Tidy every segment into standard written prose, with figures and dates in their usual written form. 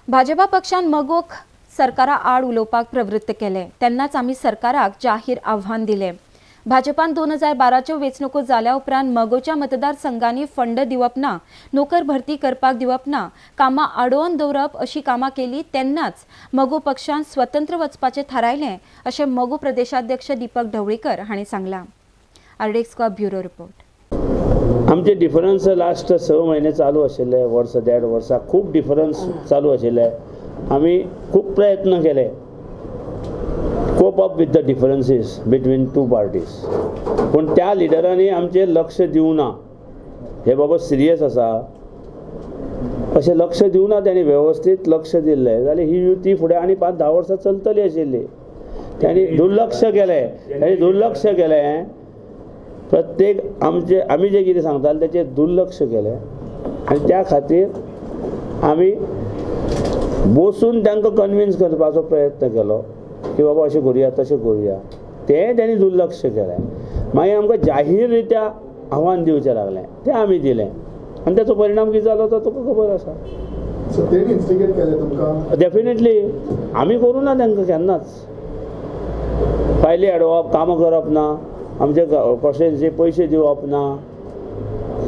भाजपा पक्षान मगोक सरकारा आड उलोवपाक प्रवृत्त केले तेन्नाच आमी सरकाराक जाहीर आव्हान दिले। भाजपान 2012च्यो वेंचणुको जाल्या उपरांत मगोच्या मतदारसंघांनी फंड दिवप ना, नोकर भरती करपाक दिवप ना, कामां आडोवन दवरप अशी कामां केली तेन्नाच मगो पक्षान स्वतंत्र वचपाचें थारायलें अशें मगो प्रदेशाध्यक्ष दीपक ढवळीकर हांणी सांगलां। आरडेक्सका ब्युरो रिपोर्ट। आमचे डिफरन्स लास्ट 6 म्हयने चालू आशिल्ले, वर्स 1.5 वर्सां खूब डिफरन्स चालू आशिल्ले। आमी खूब प्रयत्न केले cope up with the differences between two parties, पूण त्या लिडरांनी आमचे लक्ष दिवना। हे बाबा सिरियस आसा अशें लक्ष दिवना, त्यांनी व्यवस्थित लक्ष दिल्लें जाल्यार ही युती फुडें आनी 5-10 वर्सां चलतली आशिल्ली। त्यांनी दुर्लक्ष केलें प्रत्येक आमी जे कितें सांगताले तेचे दुर्लक्ष केलें आनी त्या खातीर आमी बसून तांकां कन्विन्स करपाचो प्रयत्न केलो की बाबा अशें करुया तशें करुया, तें त्यांनी दुर्लक्ष केलें। मागीर आमकां जाहीर रित्या आव्हान दिवचें लागलें, तें आमी दिलें आनी ताचो परिणाम कितें जालो तो तुका खबर आसा। डेफिनेटली आमी करूं ना तांकां केन्नाच। फायली हाडवप, कामां करप ना, आमचे कॉन्स्टिट्युएन्सी पयशे दिवप ना,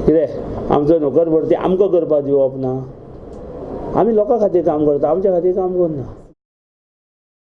कितें आमचो नोकर भरती आमकां करपाक दिवप ना। आमी लोकां खातीर काम करता, आमच्या खातीर काम करना।